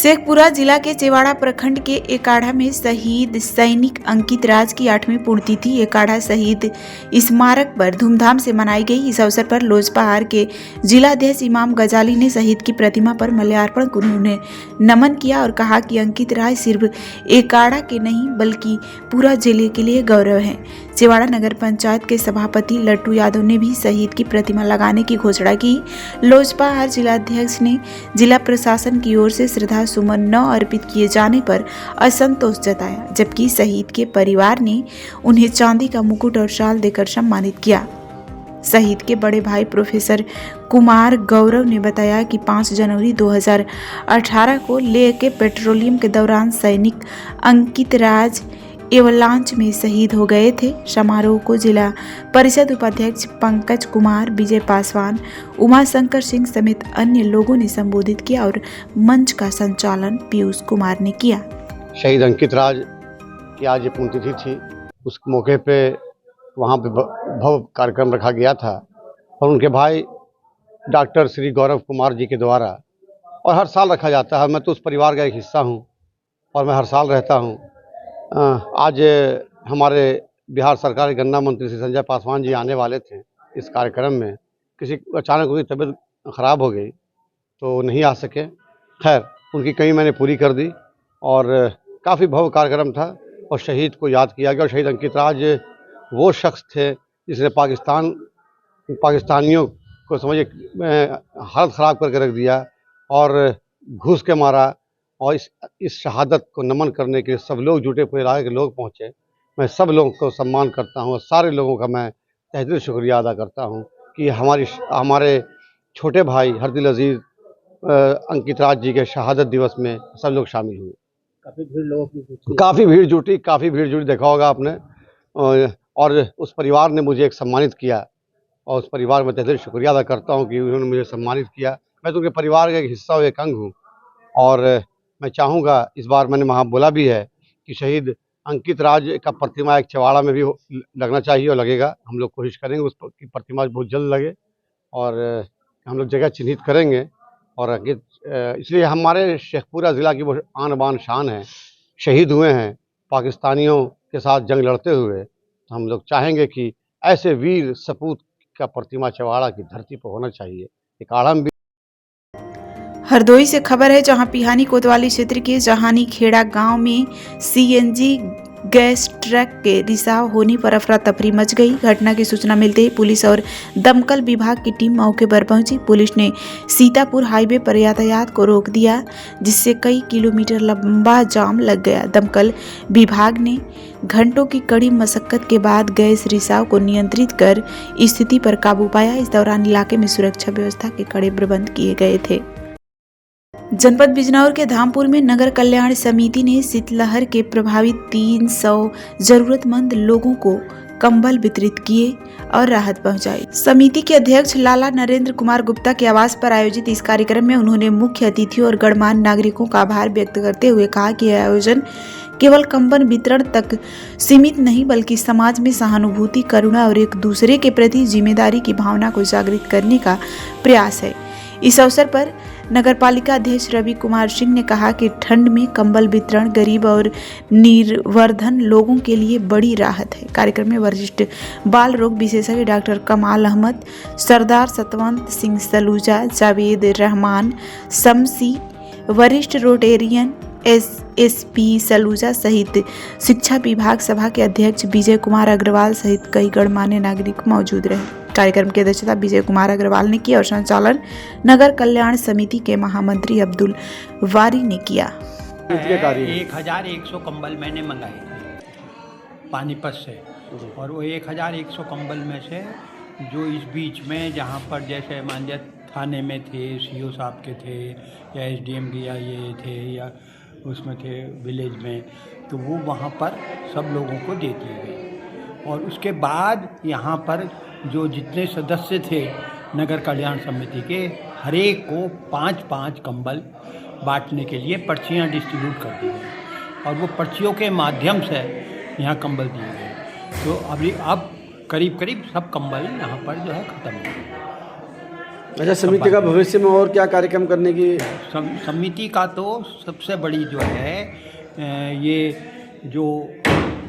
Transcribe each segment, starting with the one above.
शेखपुरा जिला के चेवाड़ा प्रखंड के एकाढ़ा में शहीद सैनिक अंकित राज की 8वीं पुण्यतिथि एकाढ़ा शहीद स्मारक पर धूमधाम से मनाई गई। इस अवसर पर लोजपा आर के जिलाध्यक्ष इमाम गजाली ने शहीद की प्रतिमा पर माल्यार्पण कर उन्हें नमन किया और कहा कि अंकित राज सिर्फ एकाढ़ा के नहीं बल्कि पूरा जिले के लिए गौरव है। चेवाड़ा नगर पंचायत के सभापति लट्टू यादव ने भी शहीद की प्रतिमा लगाने की घोषणा की। लोजपा आर जिलाध्यक्ष ने जिला प्रशासन की ओर से श्रद्धा सुमन न अर्पित किए जाने पर असंतोष जताया, जबकि शहीद के परिवार ने उन्हें चांदी का मुकुट और शाल देकर सम्मानित किया। शहीद के बड़े भाई प्रोफेसर कुमार गौरव ने बताया कि 5 जनवरी 2018 को लेह के पेट्रोलियम के दौरान सैनिक अंकित राज एवलांच में शहीद हो गए थे। समारोह को जिला परिषद उपाध्यक्ष पंकज कुमार, विजय पासवान, उमाशंकर सिंह समेत अन्य लोगों ने संबोधित किया और मंच का संचालन पीयूष कुमार ने किया। शहीद अंकित राज की आज पुण्यतिथि थी। उस मौके पे वहाँ पे भव्य कार्यक्रम रखा गया था और उनके भाई डॉक्टर श्री गौरव कुमार जी के द्वारा, और हर साल रखा जाता है। मैं तो उस परिवार का एक हिस्सा हूँ और मैं हर साल रहता हूँ। आज हमारे बिहार सरकार के गन्ना मंत्री श्री संजय पासवान जी आने वाले थे इस कार्यक्रम में। किसी अचानक उनकी तबीयत ख़राब हो गई तो नहीं आ सके। खैर, उनकी कमी मैंने पूरी कर दी और काफ़ी भव्य कार्यक्रम था और शहीद को याद किया गया। और शहीद अंकित राज वो शख्स थे जिसने पाकिस्तानियों को समझिए हालत ख़राब करके रख दिया और घूस के मारा, और इस शहादत को नमन करने के लिए सब लोग जुटे, पूरे इलाके के लोग पहुँचे। मैं सब लोगों को सम्मान करता हूँ और सारे लोगों का मैं तहे दिल शुक्रिया अदा करता हूँ कि हमारे छोटे भाई हरदिल अजीज़ अंकित राज जी के शहादत दिवस में सब लोग शामिल हुए। काफ़ी भीड़ जुटी देखा होगा आपने। और उस परिवार ने मुझे एक सम्मानित किया और उस परिवार में तहे दिल शुक्रिया अदा करता हूँ कि उन्होंने मुझे सम्मानित किया। मैं तो उनके परिवार का एक हिस्सा हूँ, एक अंग हूँ। और मैं चाहूँगा, इस बार मैंने वहाँ बोला भी है कि शहीद अंकित राज का प्रतिमा एक चेवाड़ा में भी लगना चाहिए और लगेगा। हम लोग कोशिश करेंगे उसकी प्रतिमा बहुत जल्द लगे और हम लोग जगह चिन्हित करेंगे। और अंकित इसलिए हमारे शेखपुरा ज़िला की वो आन बान शान है। शहीद हुए हैं पाकिस्तानियों के साथ जंग लड़ते हुए, तो हम लोग चाहेंगे कि ऐसे वीर सपूत का प्रतिमा चेवाड़ा की धरती पर होना चाहिए। एक आड़म हरदोई से खबर है, जहां पिहानी कोतवाली क्षेत्र के जहानी खेड़ा गांव में सीएनजी गैस ट्रक के रिसाव होने पर अफरा तफरी मच गई। घटना की सूचना मिलते ही पुलिस और दमकल विभाग की टीम मौके पर पहुंची। पुलिस ने सीतापुर हाईवे पर यातायात को रोक दिया, जिससे कई किलोमीटर लंबा जाम लग गया। दमकल विभाग ने घंटों की कड़ी मशक्कत के बाद गैस रिसाव को नियंत्रित कर स्थिति पर काबू पाया। इस दौरान इलाके में सुरक्षा व्यवस्था के कड़े प्रबंध किए गए थे। जनपद बिजनौर के धामपुर में नगर कल्याण समिति ने शीतलहर के प्रभावित 300 जरूरतमंद लोगों को कंबल वितरित किए और राहत पहुंचाई। समिति के अध्यक्ष लाला नरेंद्र कुमार गुप्ता के आवास पर आयोजित इस कार्यक्रम में उन्होंने मुख्य अतिथियों और गणमान्य नागरिकों का आभार व्यक्त करते हुए कहा कि यह आयोजन केवल कंबल वितरण तक सीमित नहीं बल्कि समाज में सहानुभूति, करुणा और एक दूसरे के प्रति जिम्मेदारी की भावना को जागृत करने का प्रयास है। इस अवसर पर नगरपालिका अध्यक्ष रवि कुमार सिंह ने कहा कि ठंड में कंबल वितरण गरीब और निर्धन लोगों के लिए बड़ी राहत है। कार्यक्रम में वरिष्ठ बाल रोग विशेषज्ञ डॉक्टर कमाल अहमद, सरदार सतवंत सिंह सलूजा, जावेद रहमान शमसी, वरिष्ठ रोटेरियन एसएसपी सलूजा सहित शिक्षा विभाग सभा के अध्यक्ष विजय कुमार अग्रवाल सहित कई गणमान्य नागरिक मौजूद रहे। कार्यक्रम की अध्यक्षता विजय कुमार अग्रवाल ने की और संचालन नगर कल्याण समिति के महामंत्री अब्दुल वारी ने किया। 1100 कंबल मैंने मंगाए पानीपत से, और वो 1100 कंबल में से जो इस बीच में जहाँ पर जैसे मान लिया थाने में थे, सीओ साहब के थे या एसडीएम के या ये थे या उसमें थे विलेज में, तो वो वहाँ पर सब लोगों को दे दिए गए। और उसके बाद यहाँ पर जो जितने सदस्य थे नगर कल्याण समिति के, हर एक को 5-5 कंबल बांटने के लिए पर्चियाँ डिस्ट्रीब्यूट कर दी गई और वो पर्चियों के माध्यम से यहाँ कंबल दिए गए। तो अब करीब सब कंबल यहाँ पर जो है ख़त्म हो गए। अच्छा, समिति का भविष्य में और क्या कार्यक्रम करने की? समिति का तो सबसे बड़ी जो है ये जो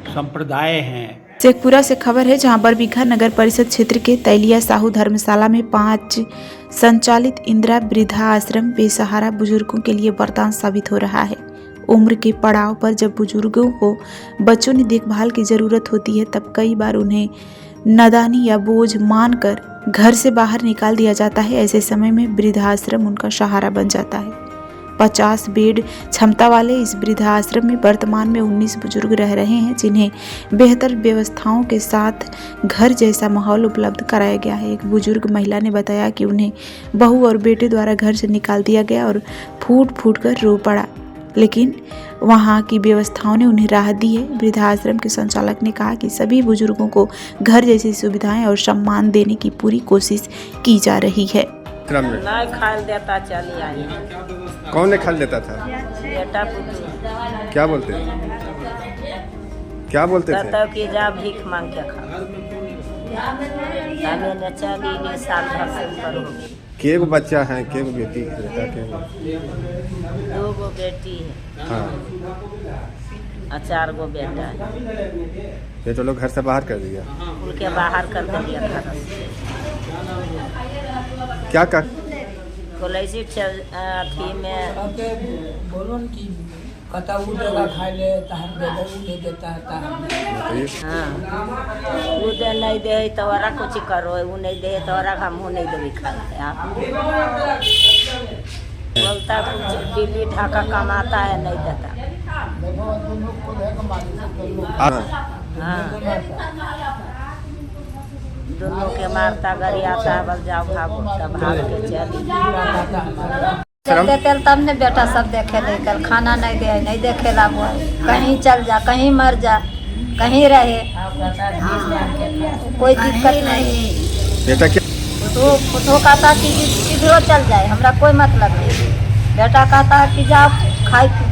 संप्रदाय हैं। शेखपुरा से खबर है जहां बरबीघा नगर परिषद क्षेत्र के तैलिया साहू धर्मशाला में 5 संचालित इंदिरा वृद्धा आश्रम बेसहारा बुजुर्गों के लिए वरदान साबित हो रहा है। उम्र के पड़ाव पर जब बुजुर्गों को बच्चों की देखभाल की जरूरत होती है तब कई बार उन्हें नादानी या बोझ मानकर घर से बाहर निकाल दिया जाता है। ऐसे समय में वृद्धाश्रम उनका सहारा बन जाता है। 50 बेड क्षमता वाले इस वृद्धाश्रम में वर्तमान में 19 बुजुर्ग रह रहे हैं जिन्हें बेहतर व्यवस्थाओं के साथ घर जैसा माहौल उपलब्ध कराया गया है। एक बुजुर्ग महिला ने बताया कि उन्हें बहू और बेटे द्वारा घर से निकाल दिया गया और फूट फूट कर रो पड़ा, लेकिन वहां की व्यवस्थाओं ने उन्हें राहत दी है। वृद्धाश्रम के संचालक ने कहा कि सभी बुजुर्गों को घर जैसी सुविधाएं और सम्मान देने की पूरी कोशिश की जा रही है। नहीं खाल देता चली आई। कौन ने खाल देता था? बेटा पुतू। क्या बोलते थे? क्या बोलते थे? कहता कि जा भीख मांग के खा। हमें न चली नहीं साल भर से ऊपर हो गई। केगो बच्चा है, केगो बेटी है? बेटा केगो? 2 गो बेटी है। हाँ। और 4 गो बेटा है। ये तो लोग घर से बाहर कर दिया। उनके बाहर कर दिया घर से। क्या कर? कोलैसी अथी में बोलो न कि कता उ देगा खाए ले तहर दे दे नहीं देता है तहर। हाँ वो दे नहीं दे तो वाला कुछ करो, वो नहीं दे तो वाला हम नहीं देवी खाते आप। बोलता कुछ दिल्ली ढाका कमाता है नहीं देता। हाँ दोनों के मारता गरी आता है, बस जाओ भागो सब भाग के चली। चलते तेल तब ने बेटा सब देखे लेकर खाना नहीं देखेला वो कहीं चल जा, कहीं मर जा, कहीं रहे, कोई दिक्कत नहीं। बेटा क्या? पुतो कहता कि किधरो चल जाए, हमरा कोई मतलब नहीं। बेटा कहता है कि जाओ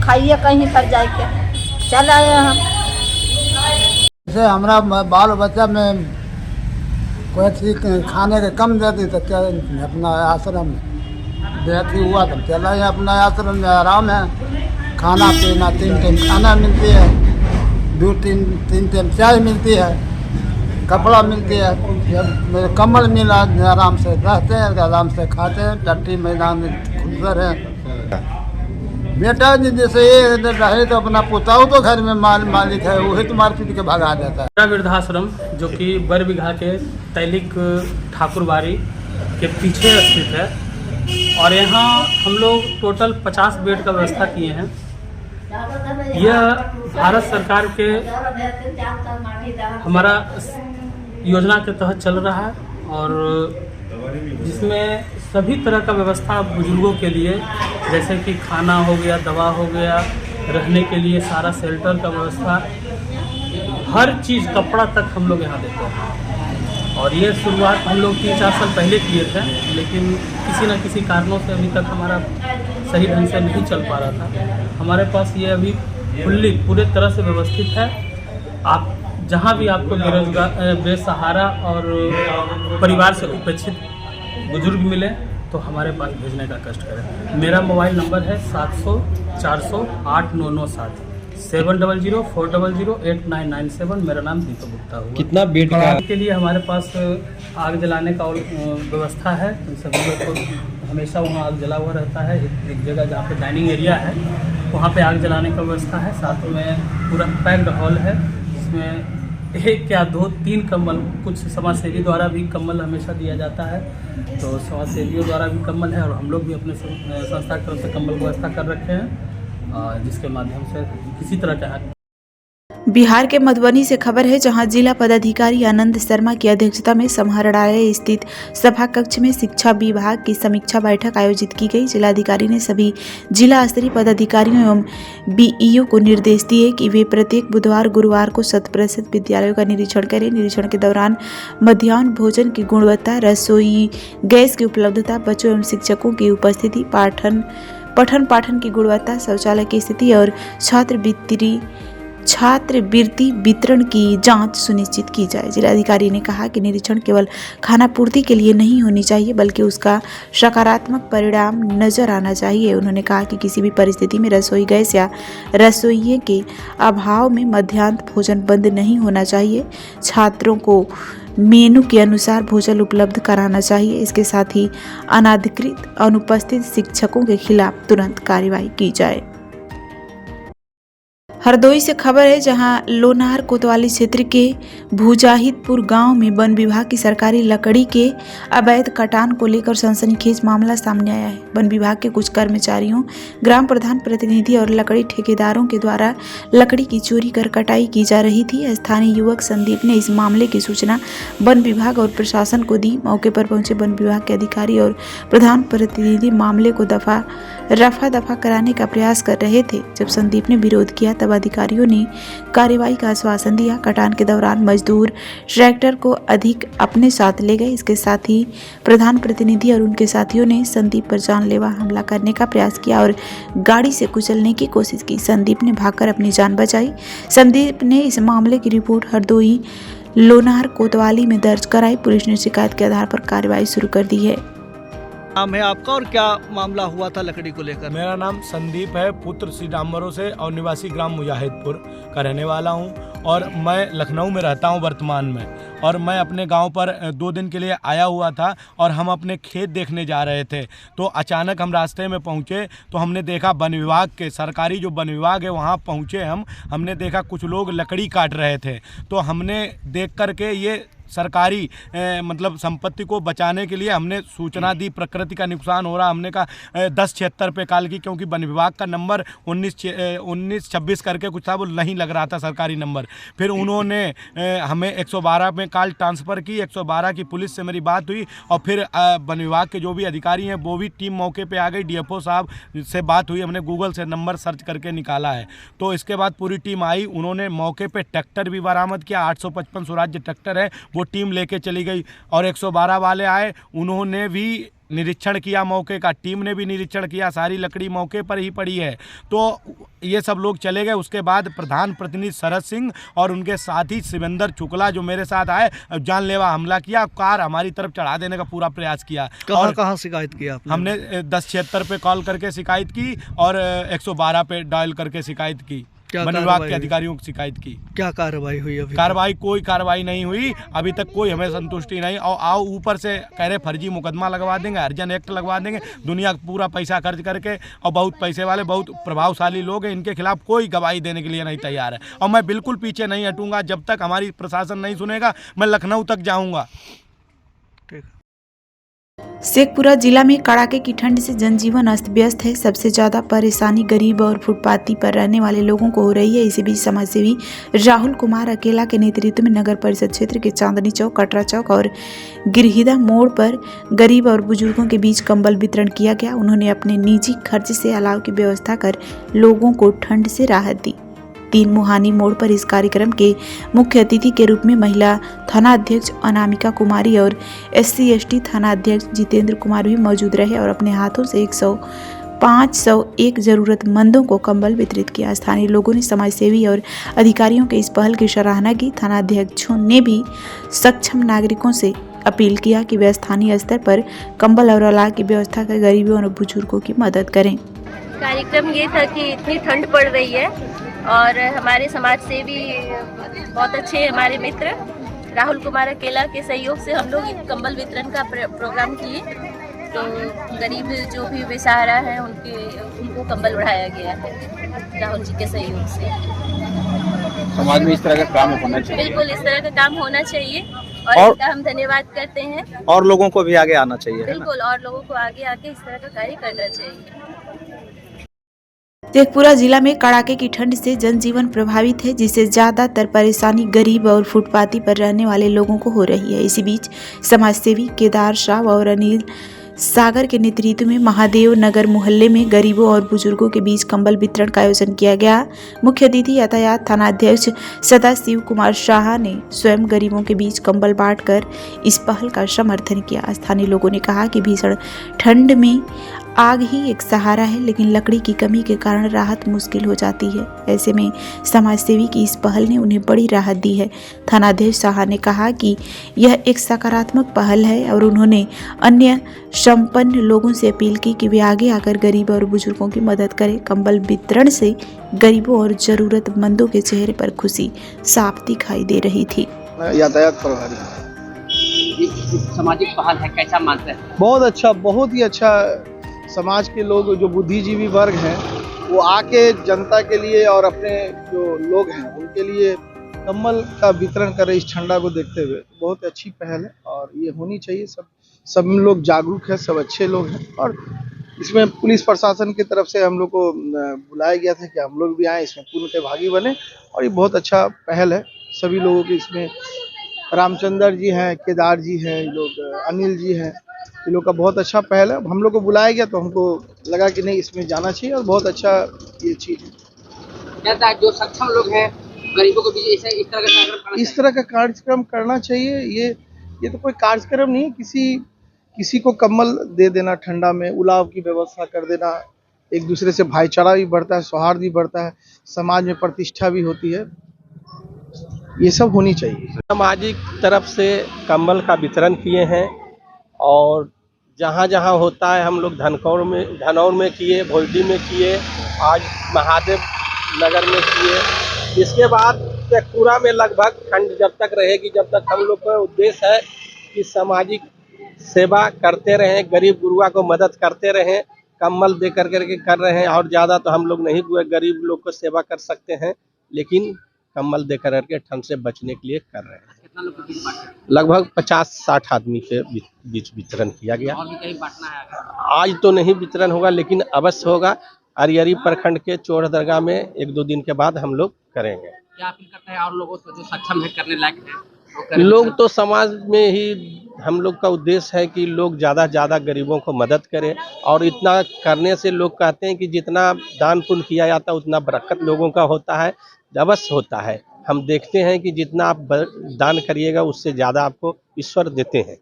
खाइए कहीं पर जाए के चल आए हम। जैसे हमारा बाल बच्चा में कोई चीज खाने के कम देती तो क्या अपना आश्रम में देती हुआ तो चला है। अपना आश्रम में आराम है, खाना पीना 3 टाइम खाना मिलती है, 2-3 टाइम चाय मिलती है, कपड़ा मिलती है, जब कम्बल मिला आराम से रहते हैं, आराम से खाते हैं, टट्टी मैदान में खुलकर है। बेटा जी जैसे ये रहे तो अपना पुताऊ तो घर में मालिक है, वही तो मारपीट के भगा देता है। वृद्धाश्रम जो कि बरबीघा के तैलिक ठाकुरबाड़ी के पीछे स्थित है और यहाँ हम लोग टोटल 50 बेड का व्यवस्था किए हैं। यह भारत सरकार के हमारा योजना के तहत चल रहा है और जिसमें सभी तरह का व्यवस्था बुजुर्गों के लिए, जैसे कि खाना हो गया, दवा हो गया, रहने के लिए सारा शेल्टर का व्यवस्था, हर चीज़, कपड़ा तक हम लोग यहाँ देते हैं। और ये शुरुआत हम लोग 3-4 साल पहले किए थे, लेकिन किसी न किसी कारणों से अभी तक हमारा सही ढंग से नहीं चल पा रहा था। हमारे पास ये अभी पूरे तरह से व्यवस्थित है। आप जहाँ भी आपको बेरोजगार, बेसहारा और परिवार से उपेक्षित बुजुर्ग मिले तो हमारे पास भेजने का कष्ट करें। मेरा मोबाइल नंबर है 700 400 8997 700-400-8997। मेरा नाम दीपक गुप्ता हुआ। कितना बेड का के लिए हमारे पास आग जलाने का व्यवस्था है। सभी लोग को हमेशा वहाँ आग जला हुआ रहता है। एक जगह जहाँ पे डाइनिंग एरिया है वहाँ पे आग जलाने का व्यवस्था है। साथ में पूरा पैक्ड हॉल है जिसमें 1 या 2-3 कंबल, कुछ समाजसेवी द्वारा भी कंबल हमेशा दिया जाता है, तो समाजसेवियों द्वारा भी कंबल है और हम लोग भी अपने संस्था की तरफ से कंबल व्यवस्था कर रखे हैं, जिसके माध्यम से किसी तरह का बिहार के मधुबनी से खबर है जहां जिला पदाधिकारी आनंद शर्मा की अध्यक्षता में समाहरणालय स्थित सभा कक्ष में शिक्षा विभाग की समीक्षा बैठक आयोजित की गई। जिलाधिकारी ने सभी जिला स्तरीय पदाधिकारियों एवं बीईओ को निर्देश दिए कि वे प्रत्येक बुधवार गुरुवार को 100% विद्यालयों का निरीक्षण करें। निरीक्षण के दौरान मध्याह्न भोजन की गुणवत्ता, रसोई गैस की उपलब्धता, बच्चों एवं शिक्षकों की उपस्थिति, पठन पाठन की गुणवत्ता, शौचालय की स्थिति और छात्रवृत्ति छात्रवृत्ति वितरण की जांच सुनिश्चित की जाए। जिलाधिकारी ने कहा कि निरीक्षण केवल खाना पूर्ति के लिए नहीं होनी चाहिए बल्कि उसका सकारात्मक परिणाम नजर आना चाहिए। उन्होंने कहा कि किसी भी परिस्थिति में रसोई गैस या रसोइये के अभाव में मध्याह्न भोजन बंद नहीं होना चाहिए। छात्रों को मेनू के अनुसार भोजन उपलब्ध कराना चाहिए। इसके साथ ही अनाधिकृत अनुपस्थित शिक्षकों के खिलाफ तुरंत कार्रवाई की जाए। हरदोई से खबर है, जहां लोनार कोतवाली क्षेत्र के भूजाहिदपुर गांव में वन विभाग की सरकारी लकड़ी के अवैध कटान को लेकर सनसनीखेज मामला सामने आया है। वन विभाग के कुछ कर्मचारियों, ग्राम प्रधान प्रतिनिधि और लकड़ी ठेकेदारों के द्वारा लकड़ी की चोरी कर कटाई की जा रही थी। स्थानीय युवक संदीप ने इस मामले की सूचना वन विभाग और प्रशासन को दी। मौके पर पहुंचे वन विभाग के अधिकारी और प्रधान प्रतिनिधि मामले को रफा दफा कराने का प्रयास कर रहे थे। जब संदीप ने विरोध किया तब अधिकारियों ने कार्रवाई का आश्वासन दिया। कटान के दौरान मजदूर ट्रैक्टर को अधिक अपने साथ ले गए। इसके साथ ही प्रधान प्रतिनिधि और उनके साथियों ने संदीप पर जानलेवा हमला करने का प्रयास किया और गाड़ी से कुचलने की कोशिश की। संदीप ने भागकर अपनी जान बचाई। संदीप ने इस मामले की रिपोर्ट हरदोई लोनार कोतवाली में दर्ज कराई। पुलिस ने शिकायत के आधार पर कार्रवाई शुरू कर दी है। नाम है आपका और क्या मामला हुआ था लकड़ी को लेकर? मेरा नाम संदीप है, पुत्र सीताम्बरों से और निवासी ग्राम मुजाहिदपुर का रहने वाला हूं और मैं लखनऊ में रहता हूं वर्तमान में। और मैं अपने गांव पर 2 दिन के लिए आया हुआ था और हम अपने खेत देखने जा रहे थे। तो अचानक हम रास्ते में पहुंचे तो हमने देखा वन विभाग के सरकारी जो वन विभाग है वहां पहुंचे हमने देखा कुछ लोग लकड़ी काट रहे थे। तो हमने देख करके ये सरकारी मतलब संपत्ति को बचाने के लिए हमने सूचना दी। प्रकृति का नुकसान हो रहा, हमने कहा 1076 पे कॉल की, क्योंकि वन विभाग का नंबर 1926 करके कुछ था, वो नहीं लग रहा था सरकारी नंबर। फिर उन्होंने हमें 112 में कॉल ट्रांसफ़र की। 112 की पुलिस से मेरी बात हुई और फिर वन विभाग के जो भी अधिकारी हैं वो भी टीम मौके पे आ गई। डीएफओ साहब से बात हुई, हमने गूगल से नंबर सर्च करके निकाला है। तो इसके बाद पूरी टीम आई, उन्होंने मौके पे ट्रैक्टर भी बरामद किया। 855 स्वराज्य ट्रैक्टर है, वो टीम लेके चली गई और 112 वाले आए, उन्होंने भी निरीक्षण किया मौके का। टीम ने भी निरीक्षण किया, सारी लकड़ी मौके पर ही पड़ी है। तो ये सब लोग चले गए। उसके बाद प्रधान प्रतिनिधि शरद सिंह और उनके साथी शिवेंद्र शुक्ला जो मेरे साथ आए, जानलेवा हमला किया, कार हमारी तरफ चढ़ा देने का पूरा प्रयास किया। और कहाँ शिकायत किया आपने? हमने 1076 पे कॉल करके शिकायत की और 112 पे डायल करके शिकायत की। वन विभाग के अधिकारियों की शिकायत की। क्या कार्रवाई हुई? अभी कोई कार्रवाई नहीं हुई अभी तक, कोई हमें संतुष्टि नहीं। और आओ ऊपर से कह रहे फर्जी मुकदमा लगवा देंगे, हरिजन एक्ट लगवा देंगे। दुनिया पूरा पैसा खर्च करके, और बहुत पैसे वाले बहुत प्रभावशाली लोग हैं, इनके खिलाफ कोई गवाही देने के लिए नहीं तैयार है। और मैं बिल्कुल पीछे नहीं हटूंगा जब तक हमारी प्रशासन नहीं सुनेगा। मैं लखनऊ तक जाऊँगा। शेखपुरा जिला में कड़ाके की ठंड से जनजीवन अस्त व्यस्त है। सबसे ज्यादा परेशानी गरीब और फुटपाथी पर रहने वाले लोगों को हो रही है। इसी बीच समाजसेवी राहुल कुमार अकेला के नेतृत्व में नगर परिषद क्षेत्र के चांदनी चौक, कटरा चौक और गिरहिदा मोड़ पर गरीब और बुजुर्गों के बीच कंबल वितरण किया गया। उन्होंने अपने निजी खर्च से अलाव की व्यवस्था कर लोगों को ठंड से राहत दी। 3 मुहानी मोड़ पर इस कार्यक्रम के मुख्य अतिथि के रूप में महिला थाना अध्यक्ष अनामिका कुमारी और SC/ST थाना अध्यक्ष जितेंद्र कुमार भी मौजूद रहे और अपने हाथों से 501 जरूरतमंदों को कंबल वितरित किया। स्थानीय लोगों ने समाजसेवी और अधिकारियों के इस पहल की सराहना की। थाना अध्यक्षों ने भी सक्षम नागरिकों से अपील किया कि वे स्थानीय स्तर पर कंबल और अलाव की व्यवस्था कर गरीबों और बुजुर्गों की मदद करें। कार्यक्रम ये था कि इतनी ठंड पड़ रही है और हमारे समाज सेवी बहुत अच्छे हमारे मित्र राहुल कुमार अकेला के सहयोग से हम लोग कंबल वितरण का प्रोग्राम किए। तो गरीब जो भी बेसहारा हैं उनको कंबल बढ़ाया गया है राहुल जी के सहयोग से। समाज में इस तरह का काम होना चाहिए। बिल्कुल इस तरह का काम होना चाहिए और इसका हम धन्यवाद करते हैं। और लोगों को भी आगे आना चाहिए। बिल्कुल, और लोगों को आगे आके इस तरह का कार्य करना चाहिए। शेखपुरा जिला में कड़ाके की ठंड से जनजीवन प्रभावित है, जिससे ज्यादातर परेशानी गरीब और फुटपाथी पर रहने वाले लोगों को हो रही है। इसी बीच समाजसेवी केदार शाह और अनिल सागर के नेतृत्व में महादेव नगर मोहल्ले में गरीबों और बुजुर्गों के बीच कंबल वितरण का आयोजन किया गया। मुख्य अतिथि यातायात थाना अध्यक्ष सदाशिव कुमार शाह ने स्वयं गरीबों के बीच कंबल बांटकर इस पहल का समर्थन किया। स्थानीय लोगों ने कहा कि भीषण ठंड में आग ही एक सहारा है, लेकिन लकड़ी की कमी के कारण राहत मुश्किल हो जाती है। ऐसे में समाजसेवी की इस पहल ने उन्हें बड़ी राहत दी है। थानाध्यक्ष साहा ने कहा कि यह एक सकारात्मक पहल है और उन्होंने अन्य संपन्न लोगों से अपील की कि वे आगे आकर गरीबों और बुजुर्गों की मदद करें। कंबल वितरण से गरीबों और जरूरतमंदों के चेहरे पर खुशी साफ दिखाई दे रही थी। यातायात प्रभारी सामाजिक पहल है, कैसा मानते हैं? बहुत अच्छा, बहुत ही अच्छा। समाज के लोग जो बुद्धिजीवी वर्ग हैं वो आके जनता के लिए और अपने जो लोग हैं उनके लिए कंबल का वितरण करें इस ठंडा को देखते हुए। बहुत अच्छी पहल है और ये होनी चाहिए। सब लोग जागरूक हैं, सब अच्छे लोग हैं और इसमें पुलिस प्रशासन की तरफ से हम लोग को बुलाया गया था कि हम लोग भी आए, इसमें पूर्ण के भागी बने और ये बहुत अच्छा पहल है। सभी लोगों की इसमें रामचंद्र जी हैं, केदार जी हैं, ये लोग अनिल जी हैं, ये लोग का बहुत अच्छा पहल है। हम लोग को बुलाया गया तो हमको लगा कि नहीं इसमें जाना चाहिए और बहुत अच्छा ये चीज़ है। जो सक्षम लोग हैं गरीबों को भी इस तरह का कार्यक्रम करना चाहिए। ये तो कोई कार्यक्रम नहीं है, किसी को कम्बल दे देना, ठंडा में उलाव की व्यवस्था कर देना, एक दूसरे से भाईचारा भी बढ़ता है, सौहार्द भी बढ़ता है, समाज में प्रतिष्ठा भी होती है। ये सब होनी चाहिए। सामाजिक तरफ से कंबल का वितरण किए हैं और जहाँ जहाँ होता है हम लोग धनौर में किए, भोजडी में किए, आज महादेव नगर में किए। इसके बाद शेखपुरा में लगभग ठंड जब तक रहेगी, जब तक हम लोग का उद्देश्य है कि सामाजिक सेवा करते रहें, गरीब गुरुआ को मदद करते रहें, कंबल दे करके कर रहे हैं। और ज़्यादा तो हम लोग नहीं गरीब लोग को सेवा कर सकते हैं, लेकिन कंबल दे करके ठंड से बचने के लिए कर रहे हैं। कितना लोग को बीच बांटे? लगभग 50-60 आदमी के बीच वितरण किया गया। और भी कहीं बांटना है? आज तो नहीं वितरण होगा, लेकिन अवश्य होगा। अरियरी प्रखंड के चोर दरगाह में 1-2 दिन के बाद हम लोग करेंगे। क्या अपील करते हैं और लोगों से जो सक्षम है, करने लायक है? लोग तो समाज में ही हम लोग का उद्देश्य है कि लोग ज़्यादा से ज़्यादा गरीबों को मदद करें और इतना करने से लोग कहते हैं कि जितना दान पुण्य किया जाता है उतना बरकत लोगों का होता है, अवश्य होता है। हम देखते हैं कि जितना आप दान करिएगा उससे ज़्यादा आपको ईश्वर देते हैं।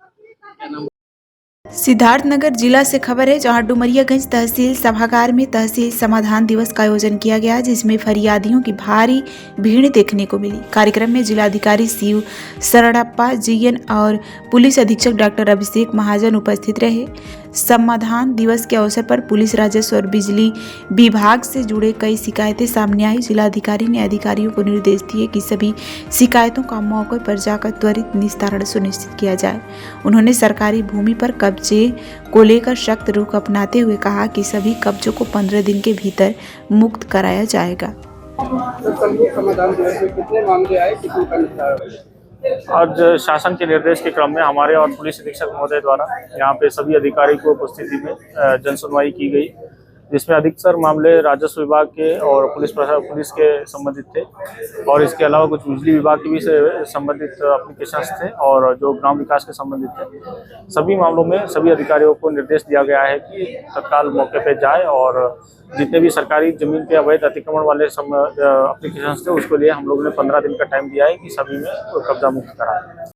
सिद्धार्थनगर जिला से खबर है, जहां डुमरियागंज तहसील सभागार में तहसील समाधान दिवस का आयोजन किया गया, जिसमें फरियादियों की भारी भीड़ देखने को मिली। कार्यक्रम में जिलाधिकारी शिव शरणप्पा जीएन और पुलिस अधीक्षक डॉक्टर अभिषेक महाजन उपस्थित रहे। समाधान दिवस के अवसर पर पुलिस, राजस्व और बिजली विभाग से जुड़े कई शिकायतें सामने आई। जिलाधिकारी ने अधिकारियों को निर्देश दिए कि सभी शिकायतों का मौके पर जाकर त्वरित निस्तारण सुनिश्चित किया जाए। उन्होंने सरकारी भूमि पर कब्जे को लेकर सख्त रुख अपनाते हुए कहा कि सभी कब्जों को 15 दिन के भीतर मुक्त कराया जाएगा। समाधान दिवस में कितने मामले आए, कितने का निस्तारण? आज शासन के निर्देश के क्रम में हमारे और पुलिस अधीक्षक महोदय द्वारा यहाँ पे सभी अधिकारी को उपस्थिति में जन सुनवाई की गई, जिसमें अधिकतर मामले राजस्व विभाग के और पुलिस के संबंधित थे और इसके अलावा कुछ बिजली विभाग के भी संबंधित एप्लीकेशंस थे और जो ग्राम विकास के संबंधित थे। सभी मामलों में सभी अधिकारियों को निर्देश दिया गया है कि तत्काल मौके पर जाए और जितने भी सरकारी जमीन पे अवैध अतिक्रमण वाले एप्लीकेशंस थे उसके लिए हम लोगों ने 15 दिन का टाइम दिया है कि सभी में कब्जा मुक्त कराएं।